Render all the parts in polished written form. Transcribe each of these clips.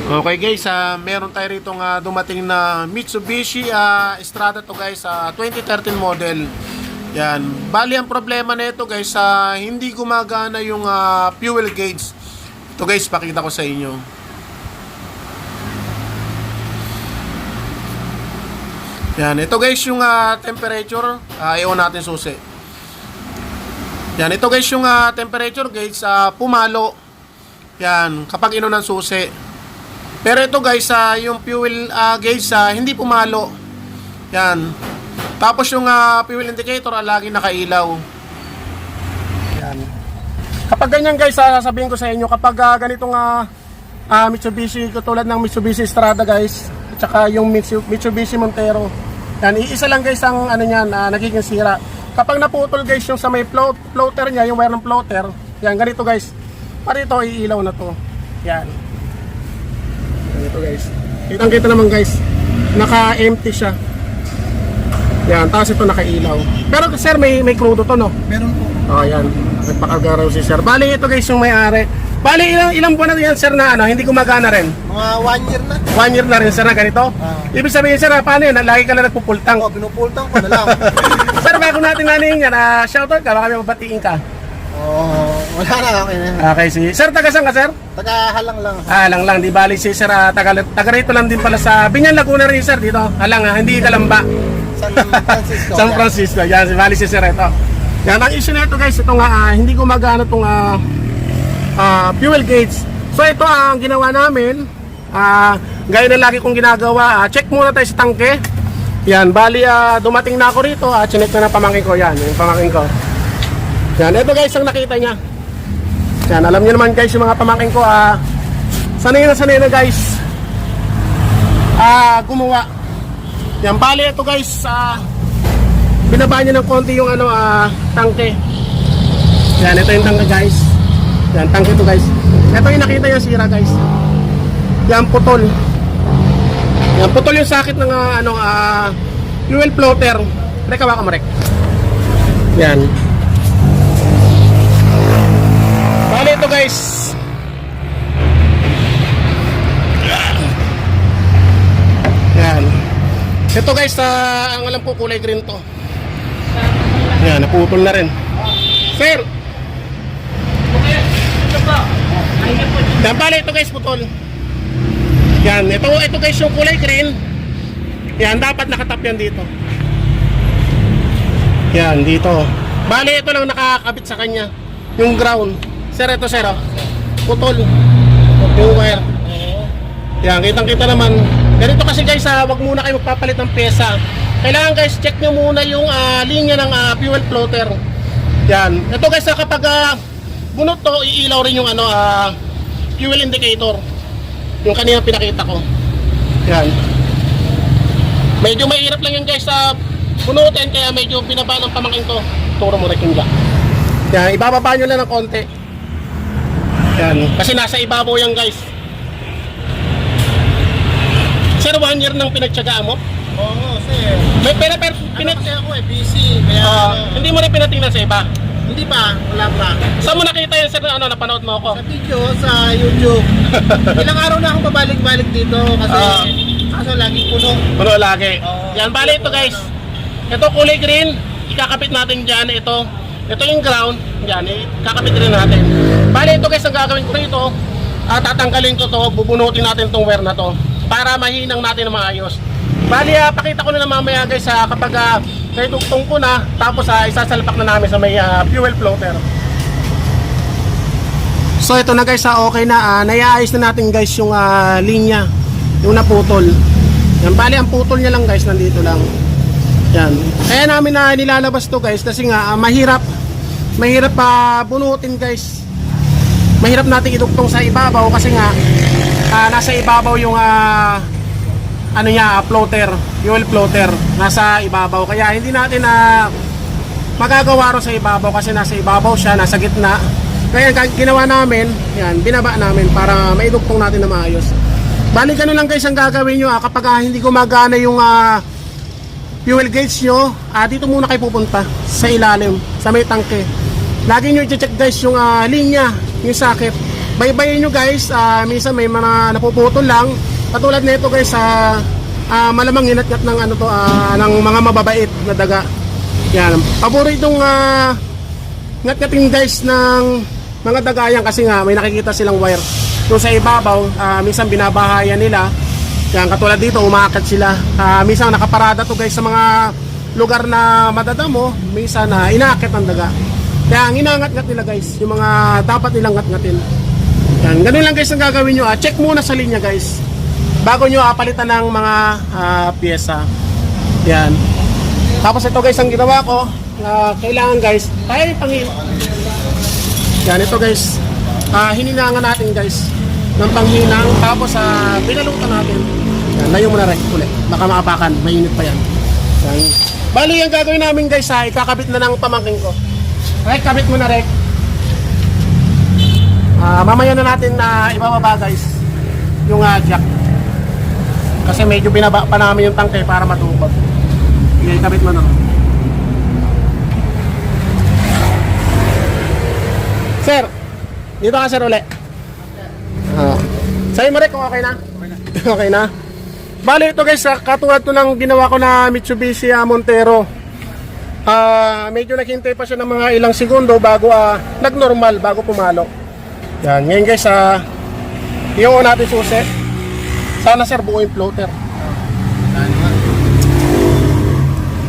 Okay guys, meron tayo rito dumating na Mitsubishi Strada to guys, 2013 model. Yan. Bali ang problema nito guys, hindi gumagana yung fuel gauge. Ito guys, pakita ko sa inyo. Yan, ito guys yung temperature. Iwan natin susi. Yan, ito guys yung temperature gauge, pumalo. Yan, kapag ino ng susi. Pero ito guys, yung fuel gauge hindi pumalo. Yan. Tapos yung fuel indicator lagi nakailaw. Yan. Kapag ganyan guys, sasabihin ko sa inyo, kapag ganitong Mitsubishi, tulad ng Mitsubishi Strada guys, at saka yung Mitsubishi Montero. Yan, iisa lang guys ang niyan, nagiging sira. Kapag naputol guys yung sa may floater niya, yung wire ng floater, yan, ganito guys. Parito iilaw na to. Yan. Ito guys, kitang-kita naman guys, naka-empty siya. Yan, tapos ito nakailaw. Pero sir, may crudo to, no? Meron po. Oh, yan, nagpakagaraw si sir. Bali ito guys yung may-ari. Bali ilang buwan na yan sir na hindi gumagana rin? Mga 1 year na. 1 year na rin sir na ganito? Ibig sabihin sir, paano yun? Lagi ka na nagpupultang? Oo, pinupultang ko na lang. Sir, bago natin nanin yan, shoutout ka, baka may mabatiin ka. Oo, wala na, okay na. Okay, si sir, taga saan ka sir? Taga-halang lang. Lang, di bali si sir, taga rito lang din pala sa Binyan, Laguna rin sir dito. Hindi Kalamba. San Francisco. San Francisco, yan, si bali si sir ito. Yan, ang issue na ito guys, ito hindi gumagana itong fuel gauge. So ito ang ginawa namin, gaya na lagi kong ginagawa, check muna tayo sa tangke. Yan, bali dumating na ako rito, chinek na ng pamangkin ko, yan, yung pamangkin ko. Yan, ito guys ang nakita niya. Yan, alam niyo naman guys yung mga pamangkin ko, sanay na guys gumawa. Yan, bali ito guys, binaba niya ng konti yung tangke. Yan, ito yung tangke guys. Yan, tangke ito guys. Ito yung nakita yung sira guys. Yan, putol. Yan, putol yung sakit ng fuel floater. Reka, baka marek. Yan. Bali ito guys. Yan. Ito guys, ang alam ko kulay green to. Yan, naputol na rin. Sir! Yan, bali ito guys, putol. Yan, ito guys yung kulay green. Yan, dapat nakatap yan dito. Yan, dito. Bali ito lang nakakabit sa kanya. Yung ground. Sir, ito sir, putol yung wire. Yan, kitang-kita naman. Ganito kasi guys, wag muna kayo magpapalit ng pyesa. Kailangan guys, check nyo muna yung linya ng fuel floater. Yan, ito guys, kapag bunot to, iilaw rin yung fuel indicator. Yung kanina pinakita ko. Yan. Medyo mahirap lang yun guys sa bunutin, kaya medyo binaba ng pamangkin ko. Turo mo reking dyan. Yan, ibababa nyo lang ng konti. Yan, kasi nasa ibabaw yan guys. Sir, 1 year nang pinagtsagaan mo? Oo, sir. Kasi ako busy. Kaya hindi mo rin pinatingnan sa iba? hindi pa, wala pa. Saan mo nakita yan sir na napanood mo ako? Sa video, sa YouTube. Ilang araw na akong pabalik-balik dito kasi kaso laging puno. Puno lagi. Yan, bali ito guys. Ito kulay green, ikakapit natin dyan. Ito yung ground, yan, kakapit rin natin. Bali ito guys, ang gagawin ko rito, tatanggalin ko to, bubunutin natin tong wire na to para mahinang natin na maayos. Bali, pakita ko na mamaya guys, kapag naitugtong ko na, tapos isasalpak na namin sa may fuel floater. So ito na guys, okay na, naiayos na natin guys yung linya, yung naputol. Yan, bali ang putol niya lang guys, nandito lang. Yan. Kaya namin nilalabas to guys kasi nga mahirap bunutin guys. Mahirap natin idugtong sa ibabaw kasi nga nasa ibabaw yung floater, fuel floater nasa ibabaw. Kaya hindi natin magagawa ro sa ibabaw kasi nasa ibabaw siya, nasa gitna. Kaya ginawa namin, yan, binaba namin para maidugtong natin na maayos. Bali ganun lang guys ang gagawin nyo kapag hindi gumagana yung fuel gauge nyo, dito muna kayo pupunta sa ilalim, sa may tangke. Lagi nyo i-check guys yung linya, yung socket. baybayin nyo guys, minsan may mga napuputol lang. Katulad nito guys, malamang hinatkat ng ano to, ng mga mababait na daga. Yan, paboritong ngatkatin guys ng mga dagayan kasi nga may nakikita silang wire doon sa ibabaw. Minsan binabahayan nila. Yan, katulad dito umaakit sila. Minsan nakaparada to guys sa mga lugar na madadamo. Minsan inaakit ang daga. Kaya ang inangat-ngat nila guys, yung mga dapat nilang ngat-ngatin. Yan, ganun lang guys ang gagawin nyo. Check muna sa linya guys bago nyo palitan ng mga pyesa. Yan. Tapos ito guys ang ginawa ko, kailangan guys, yan ito guys, hininangan natin guys ng panghinang. Tapos binalutan natin. Yan, layo mo na rin ulit, baka maapakan, mainit pa yan. Yan. Bali yung gagawin namin guys, ikakabit na ng pamangking ko. Rek, kabit mo na Rek. Mamaya na natin ibababa guys yung jack, kasi medyo binaba pa namin yung tangke para matubag. Okay, kabit mo na. Sir, dito ka sir uli. Sa'yo mo Rek kung okay na? Okay na. Bali ito guys, katulad to ng ginawa ko na Mitsubishi Montero. Medyo naghintay pa siya ng mga ilang segundo bago nag-normal, bago pumalo. Yan, ngayon guys, iyon natin susi. Sana sir buo yung floater.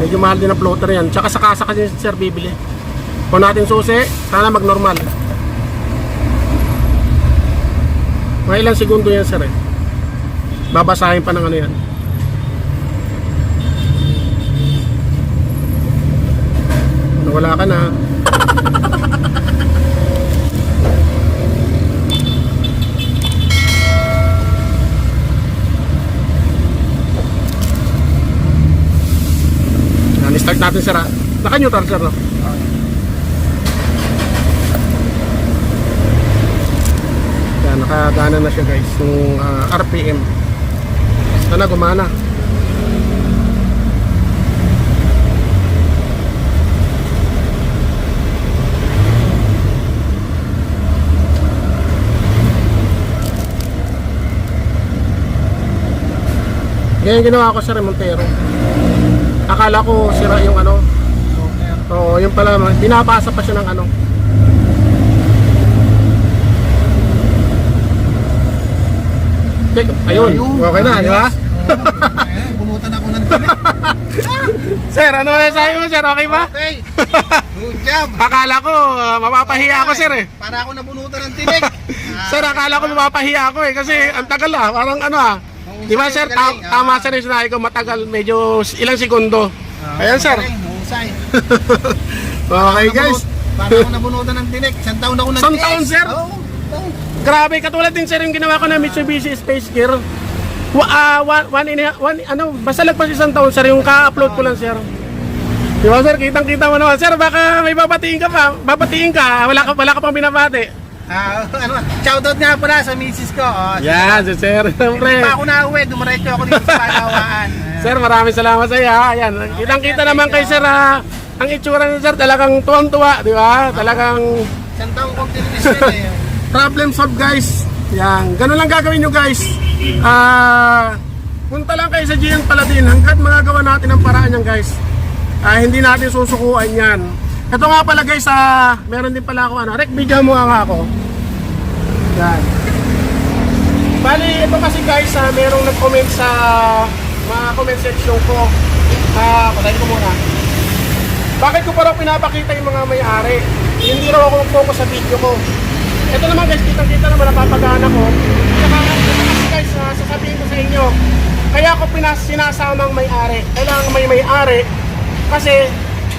Medyo mahal din ang floater yan. Tsaka sa kasa kasi sir bibili. Kung natin susi, sana mag-normal. Mga ilang segundo yan sir eh. Babasahin pa ng ano yan. Wala ka na. Start natin sir. Naka-neutral sir no? Yan, nakagana na siya guys yung RPM. Sana gumana. Ganyan ginawa ko sa Montero. Akala ko sira yung ano. Oo, yung pala, pinapasa pa siya ng ano. Ayun, okay na, di ba? Bumutan ako ng tinik. Sir, ano sabi mo sir? Okay ba? Okay. Good job. Akala ko, mapapahiya ako sir eh. Para ako nabunutan ng tinik. Sir, akala ko mapapahiya ako eh. Kasi ang tagal parang ano di ba sir, tama sir yung sinabi ko, matagal, medyo ilang segundo. Ayan sir. Okay guys. Para ako nabunutan ng tinik. Isang taon ako nag-test. Isang taon sir? Oo. Grabe, katulad din sir yung ginawa ko na Mitsubishi Space Gear. Basta lagpas isang taon sir, yung ka-upload ko lang sir. Di ba sir, kitang-kita mo naman. Sir, baka may babatiin ka pa. Babatiin ka, wala ka pang binabati. Shoutout nga pala sa misis ko. Yan, sir. Siyempre. Hindi pa ako nauwi, dumiretso ako dito sa Palawaan. Sir, maraming salamat sa iyo. Ayan, kitang-kita naman kay sir. Ang itsura niya sir, talagang tuwang-tuwa, di ba? Talagang isang taong kong television eh. problem solved guys. Yan, ganun lang gagawin nyo guys. Punta lang kayo sa GN Paladin hanggat magagawa natin ang paraan yan guys. Hindi natin susukuan yan. Ito nga pala guys, meron din pala ako Rek, video mo nga ako. Yan. Bali, ito kasi guys, merong nag-comment sa mga comment section ko. Patayin ko muna. Bakit ko pa raw pinapakita yung mga may-ari? Hindi raw ako mag-focus sa video ko. Ito naman guys, kitang-kita naman napapagana ko. Kasi guys, sasabihin ko sa inyo, kaya ako sinasamang may-ari. Kailangan may may-ari kasi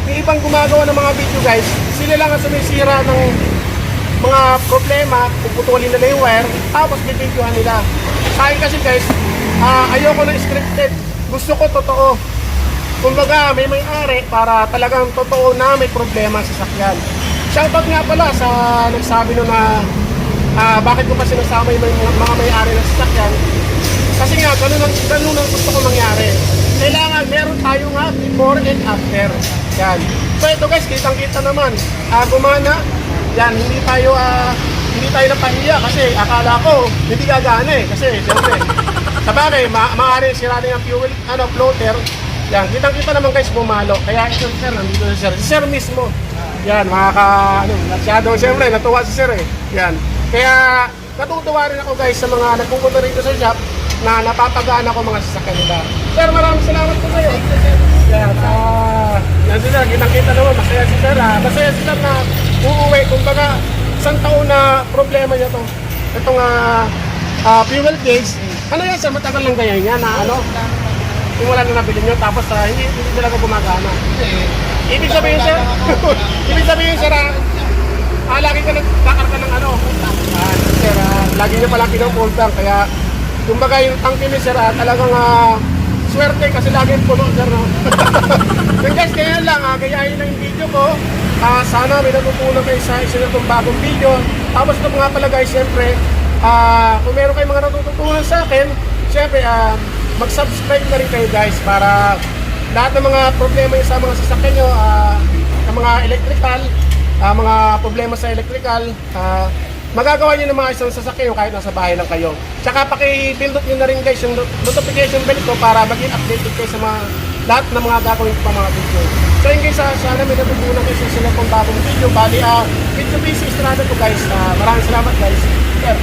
yung ibang gumagawa ng mga video guys, sila lang ang sumisira ng mga problema, puputulin nila yung wire, tapos bibidyohan nila. Sa akin kasi guys, ayoko na scripted. Gusto ko totoo. Kumbaga may may-ari para talagang totoo na may problema sa sakyan. Shoutout nga pala sa nagsabi no na bakit ko pa sinasama yung mga may-ari ng sasakyan. Kasi nga, ganun ang gusto ko mangyari. Kailangan meron tayo nga before and after. Yan. So ito guys, kitang-kita naman. Gumana. Yan, hindi tayo hindi tayo napahiya kasi akala ko hindi gagana eh. Kasi siyempre, sa bagay, maaari sira na yung fuel, floater. Yan, kitang-kita naman guys bumalo. Kaya ito si sir, nandito si sir. Si sir mismo. Yan, masyado siyempre, natuwa si sir eh. Yan. Kaya, natutuwa rin ako guys sa mga nagpupunta rito sa shop na napapagaan ako mga sasakyan nila. Sir, maraming salamat po sa'yo. Yan, yan si sir, kitang-kita naman, masaya si sir ha. Masaya si sir na uuwi. Kumbaga, isang taon na problema niya to. Itong fuel gauge. Ano yan sir, matagal lang ganyan yan na yung wala na nabili nyo, tapos hindi talaga gumagana. Ibig sabihin sir, ibig sabihin sir, lagi ka nagkakarga ng sir, lagi niya pala pinupultang, kaya kumbaga yung tangke ni sir, talagang swerte kasi lagi puno sir, no? Yung guys, kaya lang, gayahin lang yung video ko. Sana may natutunan kayo sa isa itong bagong video. Tapos ito nga pala guys, siyempre, kung meron kayong mga natututunan sa akin, siyempre, mag-subscribe na rin kayo guys para lahat ng mga problema sa mga sasakyan nyo, ng mga electrical, mga problema sa electrical, magagawa nyo ng mga isang sasakyan nyo kahit nasa bahay lang kayo. Tsaka paki-pindot nyo na rin guys yung notification bell ko para maging updated kayo sa lahat ng mga gagawin ko pa mga video. So yun guys, sana may natutunan kayo sa sila kong bagong video. Bali, Mitsubishi Strada ko guys. Maraming salamat guys. Sir.